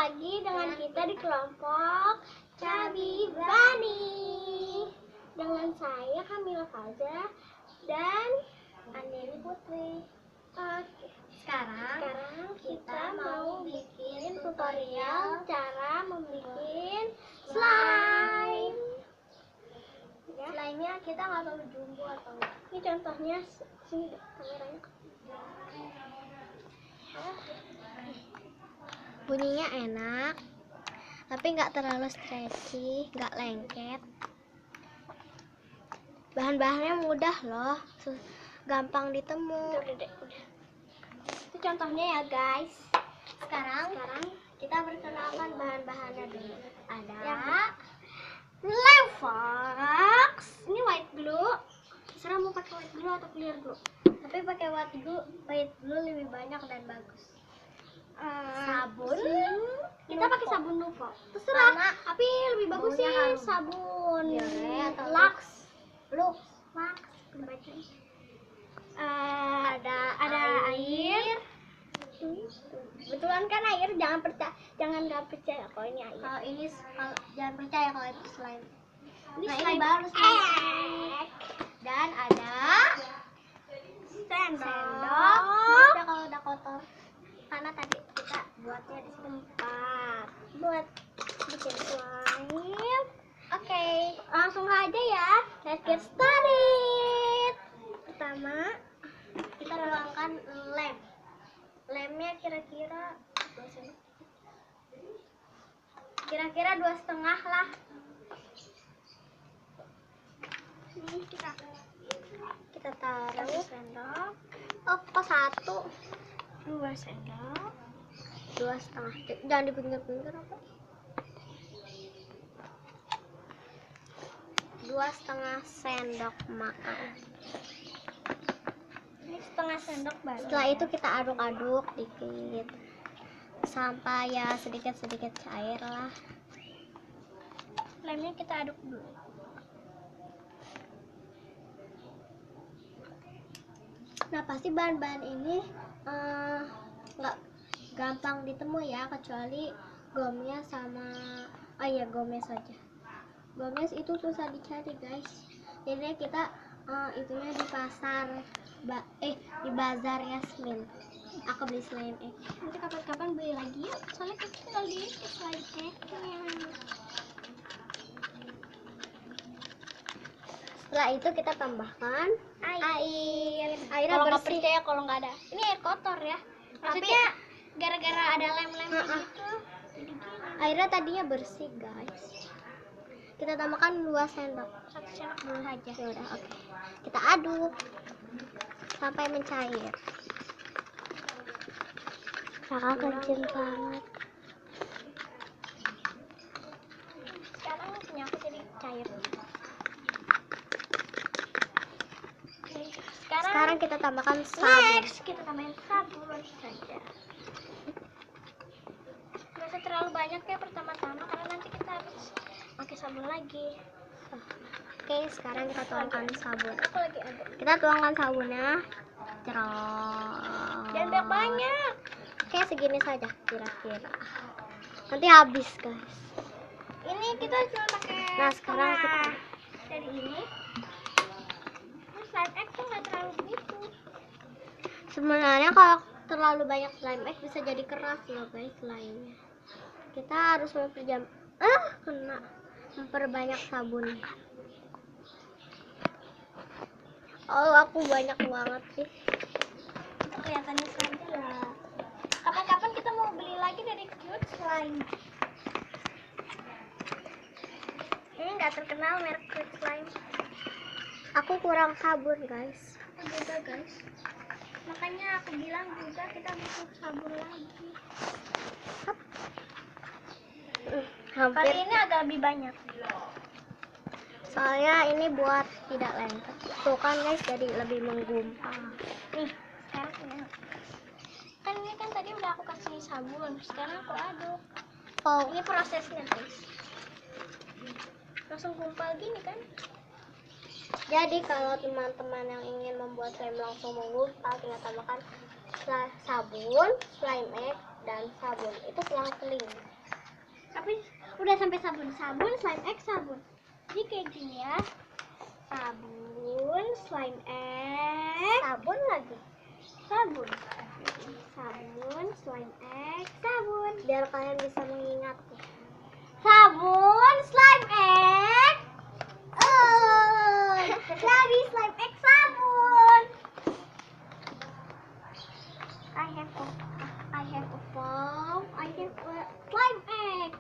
lagi dengan kita di kelompok Chubby Bunny. Dengan saya Kamila Faza dan Andeni Putri. Sekarang kita mau bikin tutorial cara membuat slime. Ya. Slime-nya kita nggak tahu jumbo atau enggak. Ini contohnya, sini kameranya. Bunyinya enak, tapi nggak terlalu stretchy, nggak lengket. Bahan-bahannya mudah loh, gampang ditemu. Udah. Itu contohnya ya guys. Sekarang kita perkenalkan bahan-bahannya dulu. Ada Membuat. Ini white glue. Terserah mau pakai white glue atau clear glue. Tapi pakai white glue lebih banyak dan bagus. Sabun. Kita pakai sabun Nuvo. Terserah. Tapi lebih bagus sih sabun Lux. Ada air. Betulan kan air, jangan nggak percaya kalau ini air. Jangan percaya kalau itu slime. Ini baru slime. Dan ada sendok. Bisa kalau udah kotor. Karena tadi kita buatnya di tempat buat bikin slime. Oke, langsung aja ya. Let's get started. Pertama, kita tuangkan lem. Lemnya kira-kira 2,5 lah. Ini kita taruh sendok. Oh, kok 1? 2 sendok. 2,5. Jangan di pinggir-pinggir apa? 2,5 sendok makan. Ini setengah sendok baru. Setelah itu kita aduk-aduk dikit sampai ya sedikit-sedikit cair lah. Lemnya kita aduk dulu. Nah, pasti bahan-bahan ini nggak gampang ditemu ya, kecuali gomnya sama gomnya saja. Gomnya itu susah dicari guys. Jadi kita itunya di pasar di bazar Yasmin. Aku beli slime egg. Nanti kapan-kapan beli lagi yuk. Soalnya kita tinggal di slime egg-nya. Setelah itu kita tambahkan air. Airnya Kalau nggak bersih. percaya kalau nggak ada. Ini air kotor ya. Maksudnya gara-gara ada lem-lem gitu. Jadi gini. Airnya tadinya bersih guys. Kita tambahkan 2 sendok. 1 sendok dulu aja. Ya udah, oke. Kita aduk sampai mencair. Kakak kenceng banget. Sekarang punya aku jadi cair. Sekarang kita tambahkan sabun. Next, kita tambahin sabun saja. Gak usah terlalu banyak ya pertama-tama, karena nanti kita harus pakai sabun lagi. Oke, sekarang kita tuangkan sabun. Aku lagi aduk. Kita tuangkan sabunnya. Cerot. Jangan banyak. Oke, segini saja kira-kira. Nanti habis guys. Ini kita cuma pakai. Nah, sekarang kita dari ini. Slime egg tuh nggak terlalu begitu. Sebenarnya kalau terlalu banyak slime egg bisa jadi keras loh guys slime-nya. Kita harus memperbanyak sabun. Oh, aku banyak banget sih. Itu kelihatannya saja lah. Kapan-kapan kita mau beli lagi dari Cute Slime. Ini nggak terkenal merek Cute Slime. Aku kurang sabun guys. Aku juga guys. Makanya aku bilang juga kita butuh sabun lagi. Kali Hampir. ini agak lebih banyak. Soalnya ini buat tidak lengket. Tuh kan guys, jadi lebih menggumpal. Nih, sekarang kan ini kan tadi udah aku kasih sabun. Sekarang aku aduk. Oh, Ini prosesnya guys. Langsung gumpal gini kan? jadi kalau teman-teman yang ingin membuat slime langsung menggumpal, tinggal tambahkan sabun, slime egg, dan sabun. Itu selang-seling. Tapi udah sampai sabun, slime X, sabun. Jadi kayak gini ya. Sabun, slime X, sabun lagi. Sabun, slime X, sabun. Biar kalian bisa mengingat. Sabun, slime X. Lagi slime X, sabun. I have a foam. I have a slime X.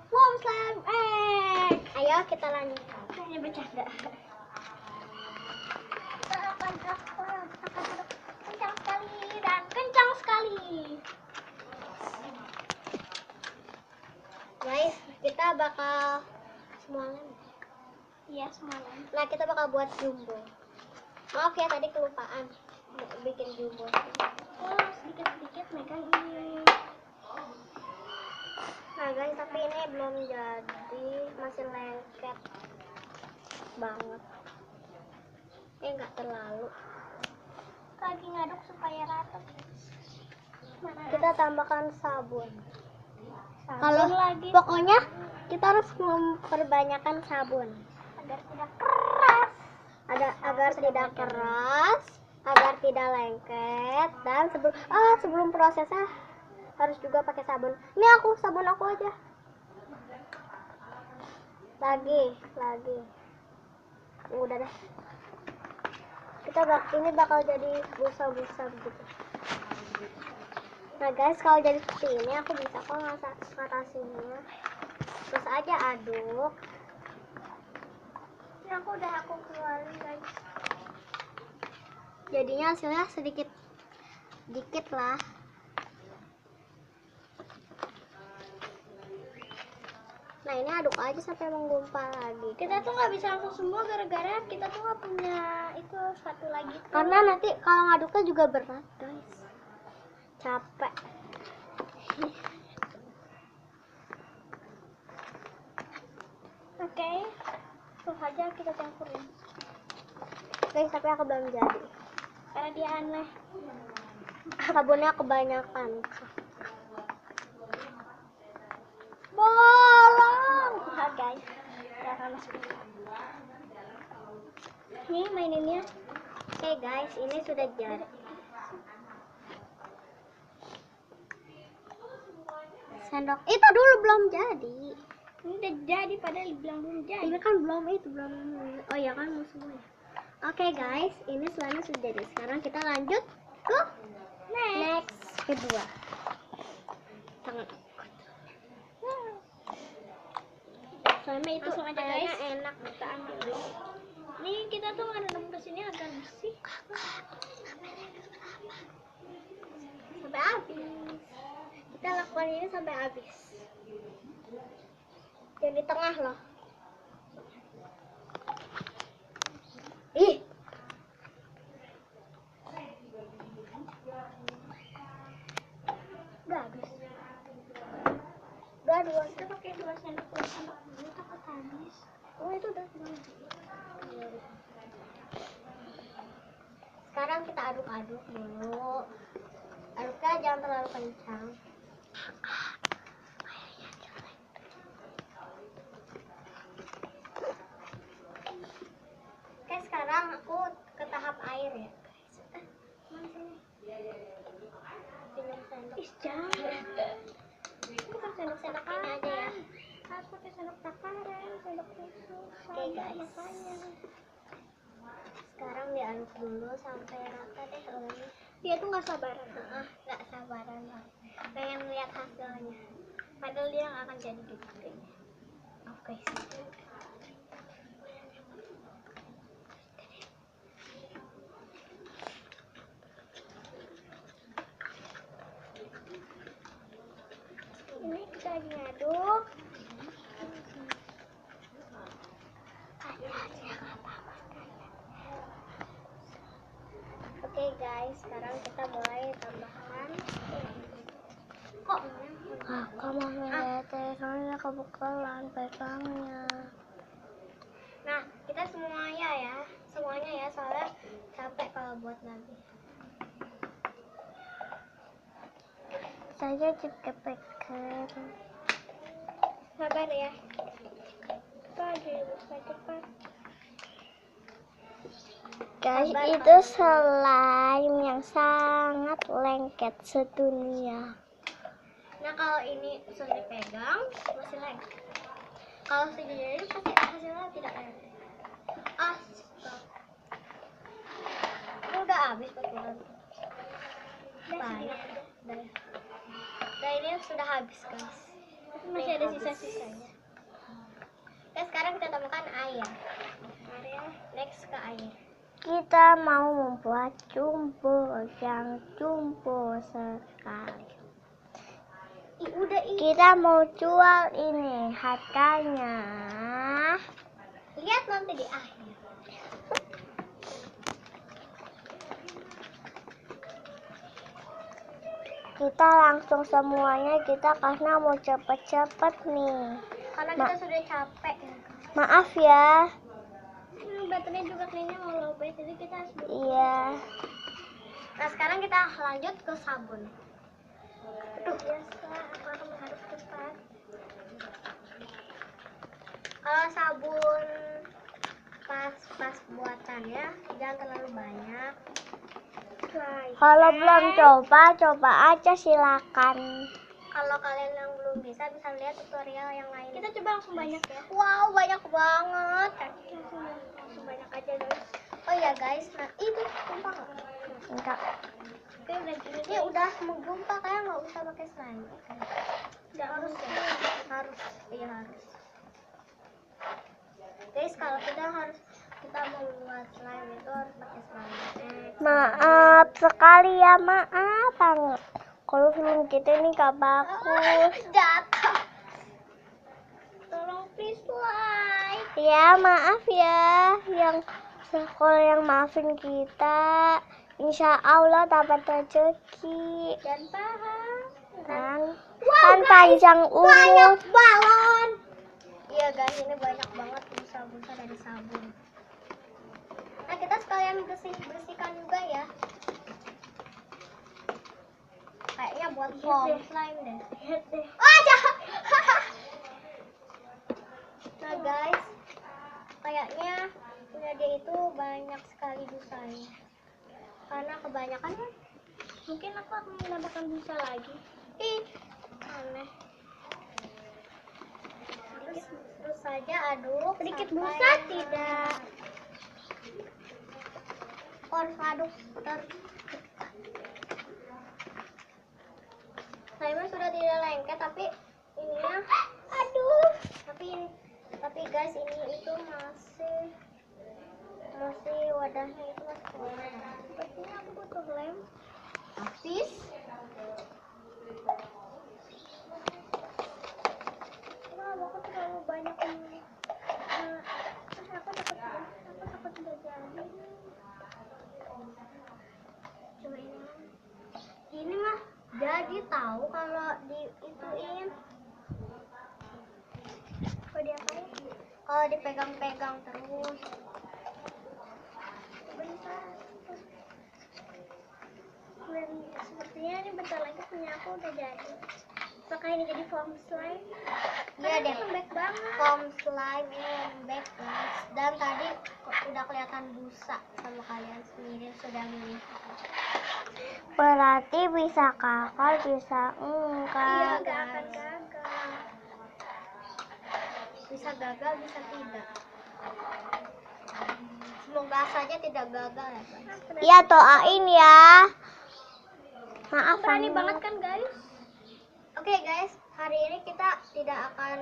Foam slime X. Ayo kita lanjutkan. Hanya bercanda. Kita akan aduk kencang sekali dan kencang sekali. Guys, kita bakal semuanya. Iya, semuanya. Nah, kita bakal buat jumbo. Maaf ya tadi kelupaan bikin jumbo. Oh, sedikit-sedikit megang ini. Nah guys, tapi ini belum jadi, masih lengket banget. Enggak terlalu. Lagi ngaduk supaya rata. Kita tambahkan sabun. Sabun lagi. Pokoknya kita harus memperbanyakkan sabun agar tidak keras. Agar tidak keras, agar tidak lengket, dan sebelum prosesnya harus juga pakai sabun. Ini sabun aku aja. Lagi. Udah deh. Ini bakal jadi busa-busa begitu. Nah guys, kalau jadi seperti ini aku bisa kok ngatasinnya. Terus aja aduk. Ini aku keluarin guys. Jadinya hasilnya sedikit lah. Nah ini aduk aja sampai menggumpal lagi. Kita tuh nggak bisa langsung semua gara-gara kita tuh nggak punya itu satu lagi tuh. Karena nanti kalau ngaduknya juga berat guys. Capek. Oke. Tuh aja kita campurin. Guys, tapi aku belum jadi. Karena dia aneh. Sabunnya kebanyakan. Bolong. Nah, guys. Ya panas. Nih maininnya. Oke guys, ini sudah jadi. Sendok itu dulu belum jadi. Ini udah jadi padahal bilang belum jadi. Ini kan belum. Oh ya kan mau semua ya. Oke guys, ini selama sudah jadi. Sekarang kita lanjut ke next kedua. Tangan. Selama itu Langsung aja, kayaknya guys. enak. Kita ambil dulu. Nih kita tuh ngadem ke sini agar bersih. Sampai habis. Kita lakukan ini sampai habis. Yang di tengah loh. Ih. Udah habis. Dua. Kita pakai 2 sendok dulu takut habis. Oh itu udah. Sekarang kita aduk-aduk dulu. Aduknya jangan terlalu kencang. Oke, sekarang aku ke tahap air ya. Mana sini? Pinjam sendok. Ih, jangan. Bukan sendok Sendok ini aja ya. Harus pakai sendok takaran, sendok tisu. Oke, guys. Makanya. Sekarang diaduk dulu sampai rata deh ini. Dia tuh nggak sabaran. Nggak sabaran banget. Pengen lihat hasilnya. Padahal dia nggak akan jadi gitu. Oke. Ini kita lagi ngaduk. Oke guys, sekarang kita mulai tambahkan. Kok kamu soalnya kebetulan pegangnya. Nah, kita semuanya ya, soalnya capek kalau buat nanti. Saya juga pegang. Sabar ya. Cepat. Guys, Sabar, itu Pak. slime yang sangat lengket sedunia. Nah kalau ini sudah dipegang masih lengket. Kalau sejujurnya pasti hasilnya tidak lengket. Ini udah habis betulan. Banyak. Nah ini sudah habis guys. Masih ada sisa-sisanya. Oke, sekarang kita tambahkan air. Mari ya, next ke air. Kita mau membuat jumbo yang jumbo sekali. Kita mau jual ini, harganya Lihat nanti di akhir. kita langsung semuanya karena mau cepet-cepet nih. Karena kita sudah capek ya. Maaf ya. Baterainya juga kayaknya mau lowbat, jadi kita harus Iya. Nah sekarang kita lanjut ke sabun. Aduh biasa, aku harus cepat. Kalau sabun pas buatannya jangan terlalu banyak. Kalau belum coba aja silakan. Kalau kalian yang belum bisa lihat tutorial yang lain. Kita coba langsung banyak ya. Wow, banyak banget. Langsung banyak aja guys. Oh ya guys, nah itu tumpah nggak? Enggak. Oke, ini udah menggumpal, kayak nggak usah pakai slime. Nggak harus ya? Harus. Guys, kalau kita membuat slime itu harus pakai slime. Maaf sekali ya, maaf banget. Kalau film kita ini gak bagus. Jatuh. Tolong please slime. Ya maaf ya, yang maafin kita. Insya Allah dapat rezeki Dan paham. kan, Wow, panjang umur. Banyak balon. Iya guys, ini banyak banget busa-busa dari sabun. Nah kita sekalian bersihkan juga ya. Kayaknya buat foam slime deh. Jahat. Nah guys, kayaknya punya dia itu banyak sekali busanya. Karena kebanyakan mungkin aku akan menambahkan busa lagi. Aneh. Terus saja aduk. Sedikit busa tidak. Harus aduk slime sudah tidak lengket, tapi ininya tapi guys ini itu masih wadahnya itu masih kurang. Sepertinya aku butuh lem. Habis. Aku terlalu banyak ini. Aku takut tidak jadi. Coba ini mah jadi tahu kalau diituin. Kalau dipegang-pegang terus. Bentar. Sepertinya ini bentar lagi punya aku udah jadi. Apakah ini jadi foam slime? Iya deh, lembek banget. Foam slime ini lembek guys. Dan tadi udah kelihatan busa sama kalian sendiri sudah melihat. Berarti bisa kakak, bisa enggak. Iya, gak akan gagal. Bisa gagal, bisa tidak. Semoga saja tidak gagal ya guys. Iya, doain ya. Maaf Berani banget kan guys. Oke guys, hari ini kita tidak akan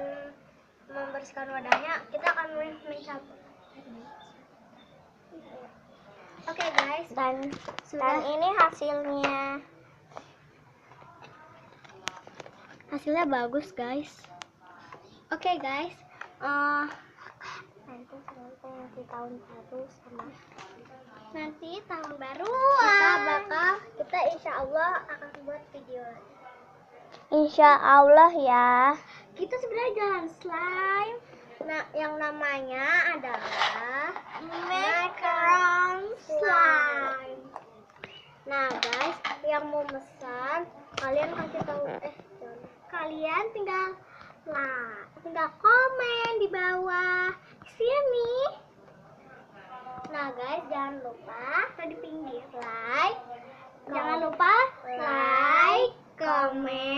membersihkan wadahnya, kita akan mencampur. Oke guys, dan ini hasilnya bagus guys. Oke guys, nanti tahun baru sama tahun baru kita insya Allah akan buat video. Insya Allah ya. Kita sebenarnya jualan slime. Nah, yang namanya adalah macaron slime. Nah, guys, yang mau pesan, kalian kasih tahu kalian tinggal tinggal komen di bawah sini. Nah guys, jangan lupa di pinggir. like, jangan lupa like, comment,